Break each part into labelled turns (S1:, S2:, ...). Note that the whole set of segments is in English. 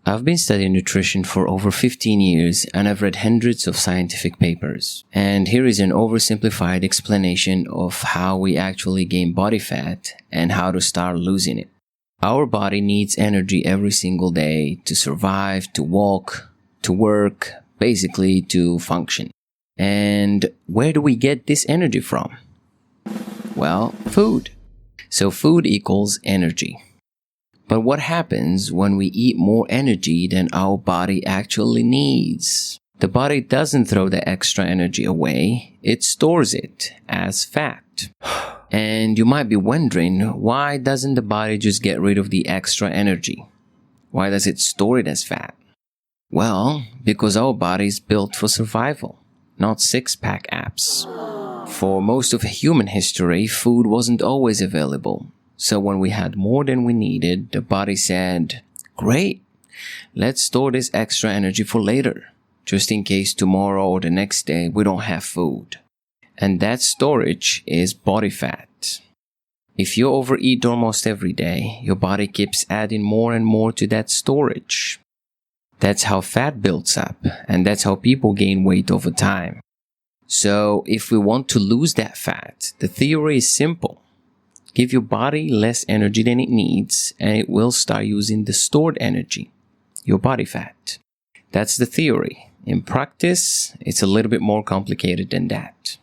S1: I've been studying nutrition for over 15 years and I've read hundreds of scientific papers. And here is an oversimplified explanation of how we actually gain body fat and how to start losing it. Our body needs energy every single day to survive, to walk, to work, basically to function. And where do we get this energy from? Well, food. So food equals energy. But what happens when we eat more energy than our body actually needs? The body doesn't throw the extra energy away, it stores it as fat. And you might be wondering, why doesn't the body just get rid of the extra energy? Why does it store it as fat? Well, because our body is built for survival, not six-pack abs. For most of human history, food wasn't always available. So when we had more than we needed, the body said, great, let's store this extra energy for later, just in case tomorrow or the next day we don't have food. And that storage is body fat. If you overeat almost every day, your body keeps adding more and more to that storage. That's how fat builds up, and that's how people gain weight over time. So if we want to lose that fat, the theory is simple. Give your body less energy than it needs, and it will start using the stored energy, your body fat. That's the theory. In practice, it's a little bit more complicated than that.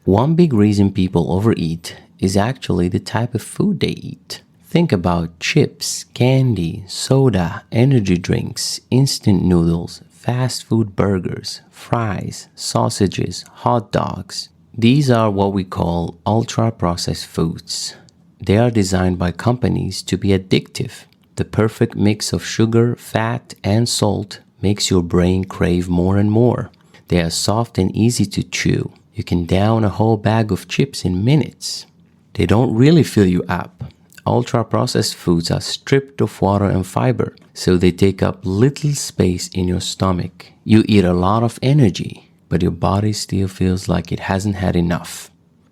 S1: One big reason people overeat is actually the type of food they eat. Think about chips, candy, soda, energy drinks, instant noodles, fast food burgers, fries, sausages, hot dogs. These are what we call ultra-processed foods. They are designed by companies to be addictive. The perfect mix of sugar, fat, and salt makes your brain crave more and more. They are soft and easy to chew. You can down a whole bag of chips in minutes. They don't really fill you up. Ultra-processed foods are stripped of water and fiber, so they take up little space in your stomach. You eat a lot of energy, but your body still feels like it hasn't had enough.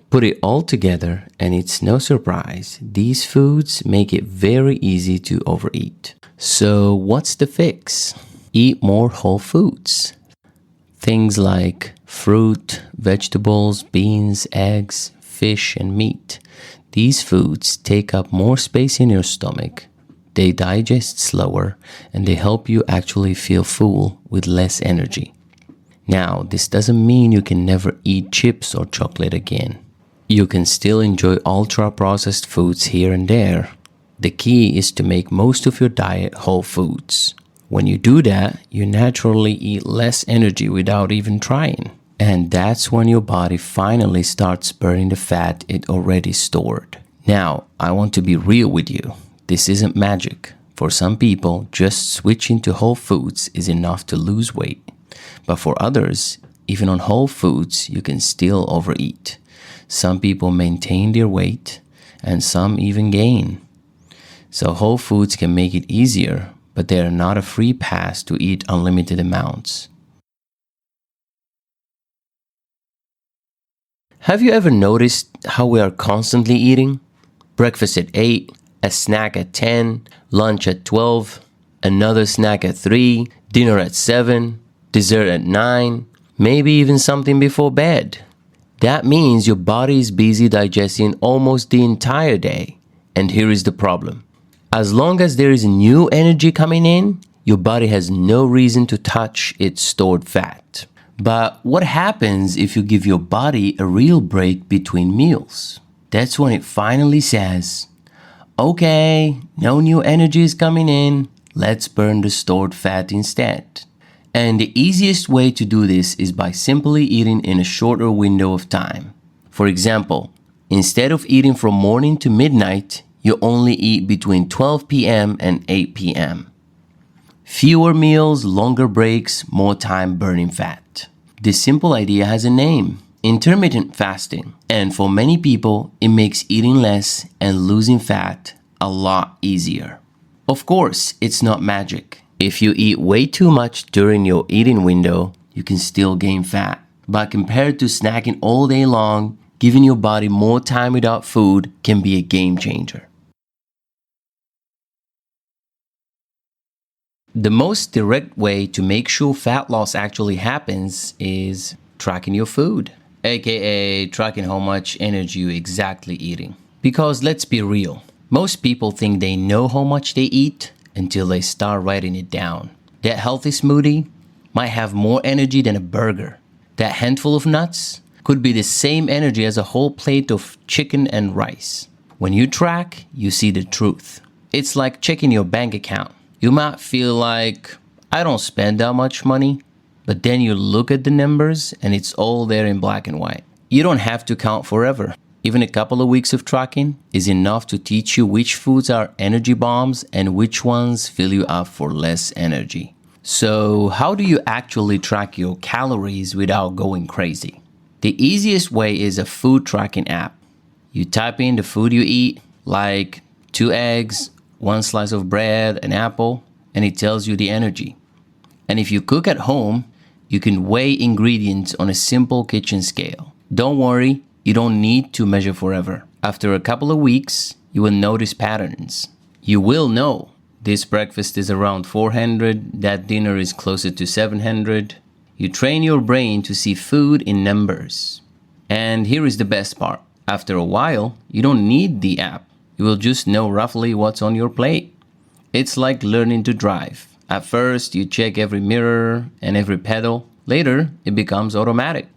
S1: Put it all together, and it's no surprise, these foods make it very easy to overeat. So what's the fix? Eat more whole foods. Things like fruit, vegetables, beans, eggs, fish, and meat. These foods take up more space in your stomach, they digest slower, and they help you actually feel full with less energy. Now, this doesn't mean you can never eat chips or chocolate again. You can still enjoy ultra-processed foods here and there. The key is to make most of your diet whole foods. When you do that, you naturally eat less energy without even trying. And that's when your body finally starts burning the fat it already stored. Now, I want to be real with you. This isn't magic. For some people, just switching to whole foods is enough to lose weight. But for others, even on whole foods, you can still overeat. Some people maintain their weight, and some even gain. So whole foods can make it easier, but they are not a free pass to eat unlimited amounts. Have you ever noticed how we are constantly eating? Breakfast at 8, a snack at 10, lunch at 12, another snack at 3, dinner at 7, dessert at 9, maybe even something before bed. That means your body is busy digesting almost the entire day. And here is the problem. As long as there is new energy coming in, your body has no reason to touch its stored fat. But what happens if you give your body a real break between meals? That's when it finally says, okay, no new energy is coming in, let's burn the stored fat instead. And the easiest way to do this is by simply eating in a shorter window of time. For example, instead of eating from morning to midnight, you only eat between 12 p.m. and 8 p.m. Fewer meals, longer breaks, more time burning fat. This simple idea has a name, intermittent fasting. And for many people, it makes eating less and losing fat a lot easier. Of course, it's not magic. If you eat way too much during your eating window, you can still gain fat. But compared to snacking all day long, giving your body more time without food can be a game changer. The most direct way to make sure fat loss actually happens is tracking your food, aka tracking how much energy you're exactly eating. Because let's be real, most people think they know how much they eat until they start writing it down. That healthy smoothie might have more energy than a burger. That handful of nuts could be the same energy as a whole plate of chicken and rice. When you track, you see the truth. It's like checking your bank account. You might feel like, I don't spend that much money, but then you look at the numbers and it's all there in black and white. You don't have to count forever. Even a couple of weeks of tracking is enough to teach you which foods are energy bombs and which ones fill you up for less energy. So, how do you actually track your calories without going crazy? The easiest way is a food tracking app. You type in the food you eat, like 2 eggs, 1 slice of bread, an apple, and it tells you the energy. And if you cook at home, you can weigh ingredients on a simple kitchen scale. Don't worry, you don't need to measure forever. After a couple of weeks, you will notice patterns. You will know this breakfast is around 400, that dinner is closer to 700. You train your brain to see food in numbers. And here is the best part. After a while, you don't need the app. You will just know roughly what's on your plate. It's like learning to drive. At first, you check every mirror and every pedal. Later, it becomes automatic.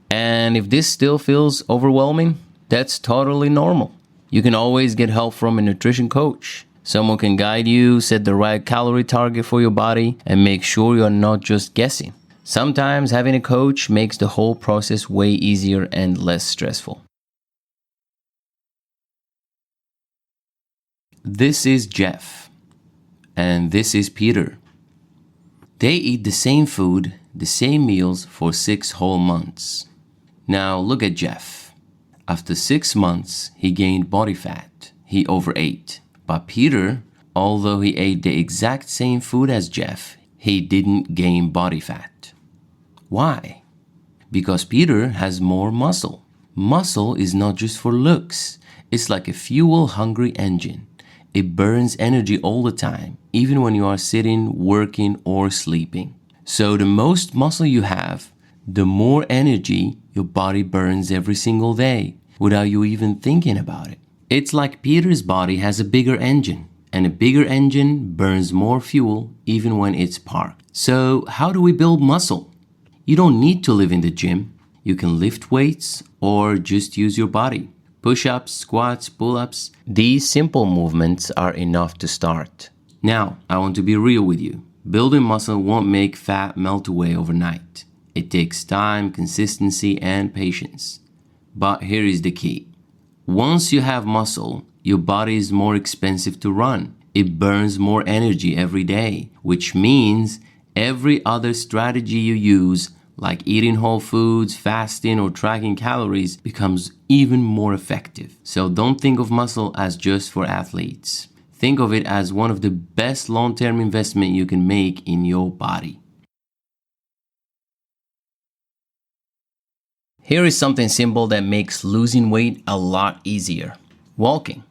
S1: And if this still feels overwhelming, that's totally normal. You can always get help from a nutrition coach. Someone can guide you, set the right calorie target for your body, and make sure you're not just guessing. Sometimes having a coach makes the whole process way easier and less stressful. This is Jeff, and this is Peter. They eat the same food, the same meals for 6 whole months. Now look at Jeff. After 6 months, he gained body fat. He overate. But Peter, although he ate the exact same food as Jeff, he didn't gain body fat. Why? Because Peter has more muscle. Muscle is not just for looks. It's like a fuel-hungry engine. It burns energy all the time, even when you are sitting, working, or sleeping. So the most muscle you have, the more energy your body burns every single day, without you even thinking about it. It's like Peter's body has a bigger engine, and a bigger engine burns more fuel even when it's parked. So how do we build muscle? You don't need to live in the gym. You can lift weights or just use your body. Push-ups, squats, pull-ups. These simple movements are enough to start. Now, I want to be real with you. Building muscle won't make fat melt away overnight. It takes time, consistency, and patience. But here is the key. Once you have muscle, your body is more expensive to run. It burns more energy every day, which means every other strategy you use, like eating whole foods, fasting, or tracking calories, becomes even more effective. So don't think of muscle as just for athletes. Think of it as one of the best long-term investment you can make in your body. Here is something simple that makes losing weight a lot easier. Walking.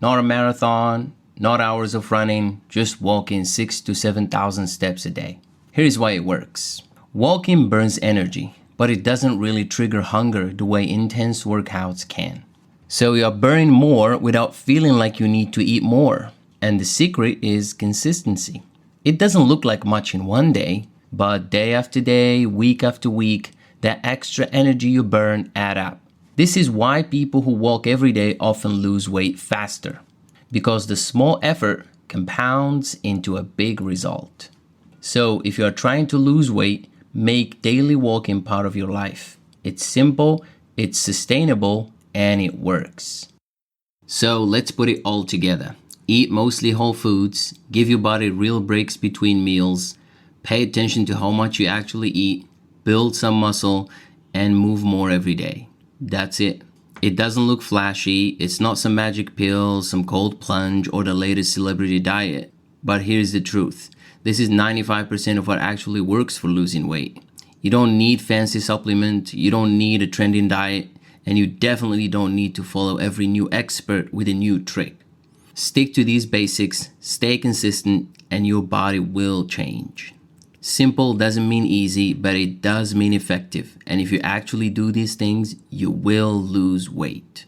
S1: Not a marathon, not hours of running, just walking 6,000 to 7,000 steps a day. Here's why it works. Walking burns energy, but it doesn't really trigger hunger the way intense workouts can. So you're burning more without feeling like you need to eat more. And the secret is consistency. It doesn't look like much in one day, but day after day, week after week, that extra energy you burn add up. This is why people who walk every day often lose weight faster, because the small effort compounds into a big result. So if you are trying to lose weight, make daily walking part of your life. It's simple, it's sustainable, and it works. So let's put it all together. Eat mostly whole foods, give your body real breaks between meals, pay attention to how much you actually eat, build some muscle, and move more every day. That's it. It doesn't look flashy. It's not some magic pill, some cold plunge, or the latest celebrity diet. But here's the truth. This is 95% of what actually works for losing weight. You don't need fancy supplement. You don't need a trending diet. And you definitely don't need to follow every new expert with a new trick. Stick to these basics, stay consistent, and your body will change. Simple doesn't mean easy, but it does mean effective. And if you actually do these things, you will lose weight.